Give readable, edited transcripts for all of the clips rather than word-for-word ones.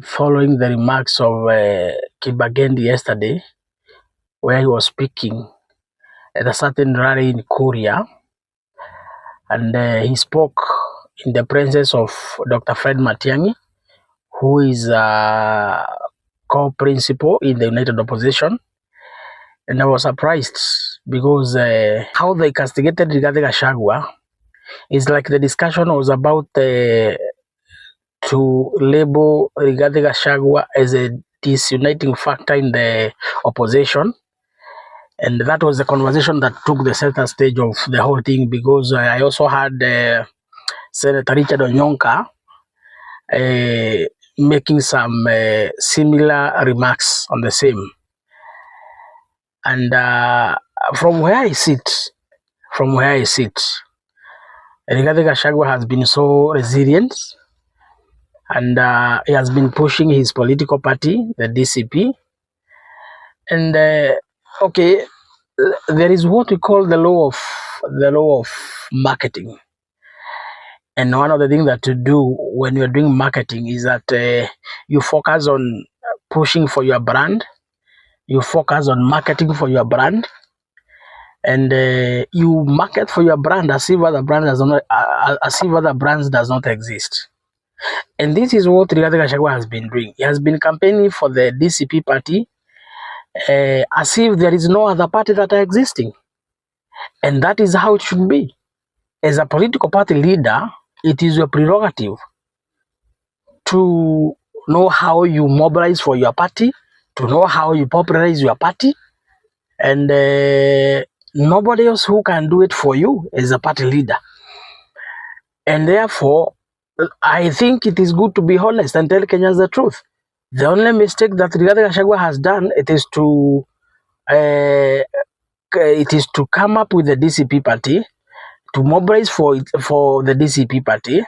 following the remarks of Kibagendi yesterday, where he was speaking at a certain rally in Korea, and he spoke in the presence of Dr. Fred Matiang'i, who is a co-principal in the United Opposition. And I was surprised because how they castigated Rigathi Gachagua is like the discussion was about to label Rigathi Gachagua as a disuniting factor in the opposition. And that was the conversation that took the center stage of the whole thing, because I also had Senator Richard Onyonka making some similar remarks on the same. And from where I sit, Rigathi Gachagua has been so resilient, and he has been pushing his political party, the DCP. And okay, there is what we call the law of marketing. And one of the things that to do when you're doing marketing is that you focus on pushing for your brand, you focus on marketing for your brand, and you market for your brand as if other brands does not exist. And this is what Rigathi Gachagua has been doing. He has been campaigning for the DCP party as if there is no other party that are existing. And that is how it should be. As a political party leader, it is your prerogative to know how you mobilize for your party, to know how you popularize your party, and nobody else who can do it for you as a party leader. And therefore, I think it is good to be honest and tell Kenyans the truth. The only mistake that Rigathi Gachagua has done, it is to come up with the DCP party, to mobilize for the DCP party,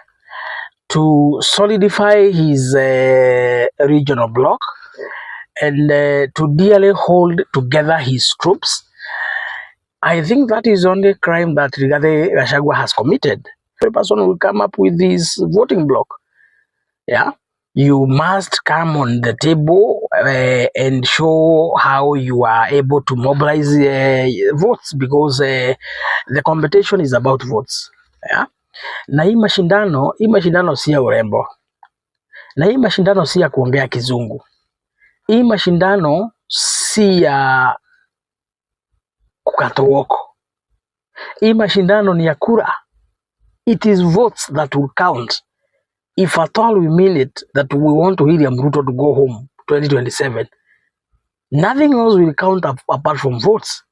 to solidify his regional bloc, and to dearly hold together his troops. I think that is the only crime that Rigathi Gachagua has committed. Every person will come up with his voting bloc. Yeah, you must come on the table and show how you are able to mobilize votes, because the competition is about votes. Yeah, na hii mashindano si ya urembo, na hii mashindano si ya kuongea kizungu, hii mashindano si ya kukata uoko, hii mashindano ni ya kura. It is votes that will count. If at all we mean it that we want William Ruto to go home 2027, nothing else will count apart from votes.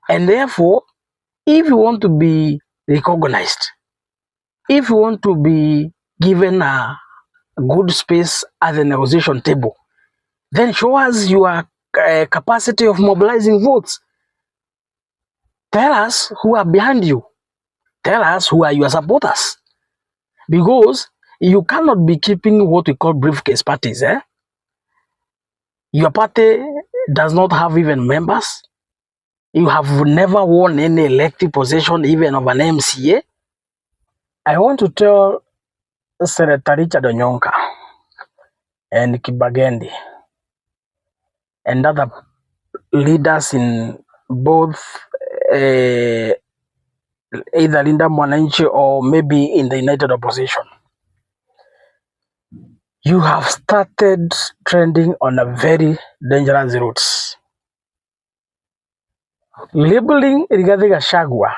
And therefore, if you want to be recognized, if you want to be given a good space at the negotiation table, then show us your capacity of mobilizing votes. Tell us who are behind you. Tell us who are your supporters. Because you cannot be keeping what we call briefcase parties. Your party does not have even members. You have never won any elective position, even of an MCA. I want to tell Senator Richard Onyonka and Kibagendi and other leaders in both either Linda Mwananchi or maybe in the United Opposition. You have started trending on a very dangerous route. Labeling Rigathi Gachagua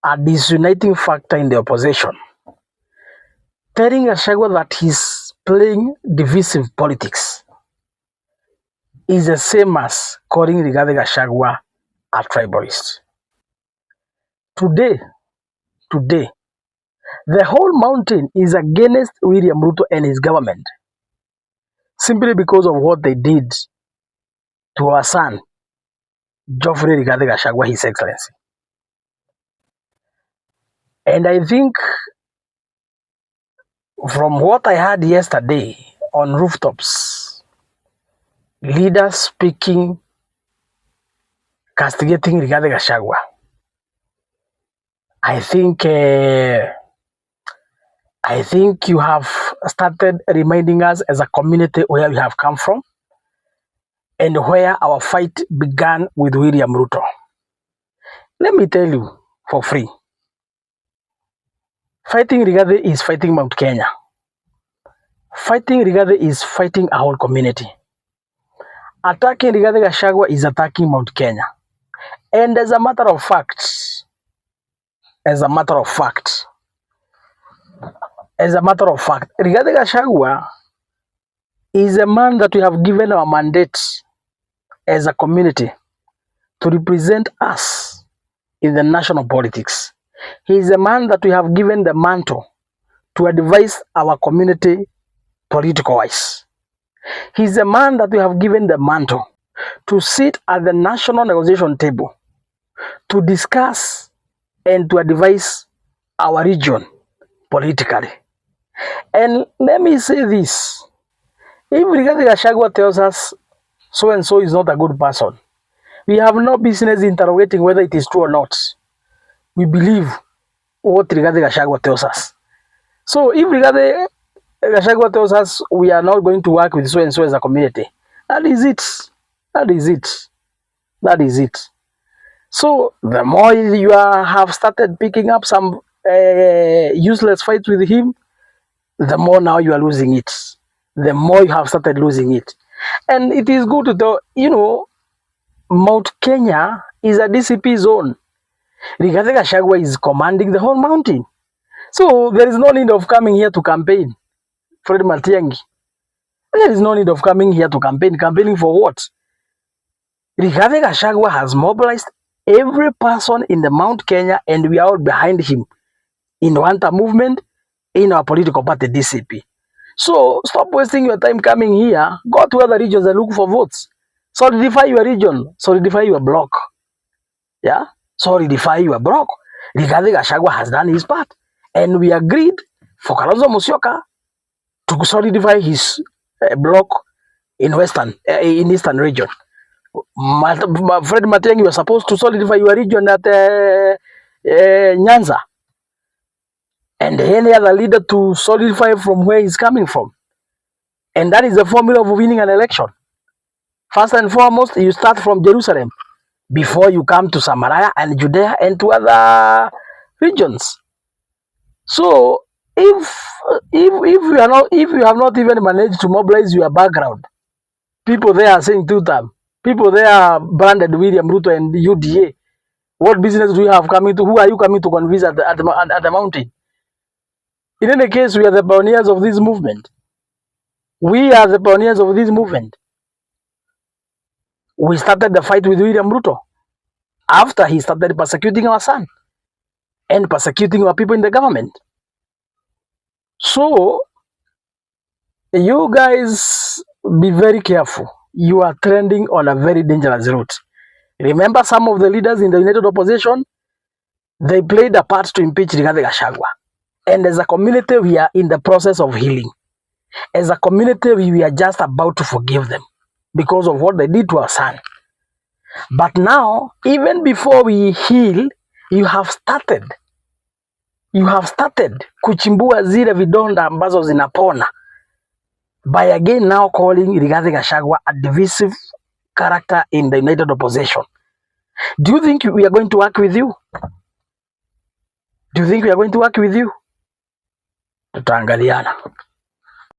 a disuniting factor in the opposition. Telling Gachagua that he's playing divisive politics is the same as calling Rigathi Gachagua a tribalist. Today, the whole mountain is against William Ruto and his government, simply because of what they did to our son, Geoffrey Rigathi Gachagua, His Excellency. And I think from what I heard yesterday on rooftops, leaders speaking, castigating Rigathi Gachagua, I think you have started reminding us as a community where we have come from and where our fight began with William Ruto. Let me tell you for free. Fighting Rigathi is fighting Mount Kenya. Fighting Rigathi is fighting our whole community. Attacking Rigathi Gachagua is attacking Mount Kenya. And as a matter of fact, Rigathi Gachagua is a man that we have given our mandate as a community to represent us in the national politics. He is a man that we have given the mantle to advise our community political-wise. He is a man that we have given the mantle to sit at the national negotiation table to discuss and to advise our region politically. And let me say this. If Rigathi Gachagua tells us so and so is not a good person, we have no business interrogating whether it is true or not. We believe what Rigathi Gachagua tells us. So if Rigathi Gachagua tells us we are not going to work with so and so as a community, that is it. That is it. That is it. So the more you have started picking up some useless fights with him, the more now you are losing it. The more you have started losing it. And it is good to know, you know, Mount Kenya is a DCP zone. Rigathi Gachagua is commanding the whole mountain. So there is no need of coming here to campaign. Fred Matiang'i. There is no need of coming here to campaign. Campaigning for what? Rigathi Gachagua has mobilized every person in the Mount Kenya and we are all behind him in Wanta movement, in our political party DCP. So stop wasting your time coming here. Go to other regions and look for votes. Solidify your region. Solidify your block. Yeah? Solidify your block. Rigathi Gachagua has done his part. And we agreed for Kalonzo Musyoka to solidify his block in Eastern region. Fred Matiang'i, you were supposed to solidify your region at Nyanza. And any other leader to solidify from where he's coming from. And that is the formula of winning an election. First and foremost, you start from Jerusalem before you come to Samaria and Judea and to other regions. So if you have not even managed to mobilize your background, people there are saying two-term, people there are branded William Ruto and UDA. What business do you have coming to? Who are you coming to convince at the mountain? In any case, we are the pioneers of this movement. We are the pioneers of this movement. We started the fight with William Ruto after he started persecuting our son and persecuting our people in the government. So, you guys be very careful. You are trending on a very dangerous route. Remember some of the leaders in the United Opposition? They played a part to impeach Rigathi Gachagua. And as a community, we are in the process of healing. As a community, we are just about to forgive them because of what they did to our son. But now, even before we heal, you have started kuchimbua zile vidonda ambazo zinapona by again now calling Rigathi Gachagua a divisive character in the United Opposition. Do you think we are going to work with you? Do you think we are going to work with you? Tutaangaliana.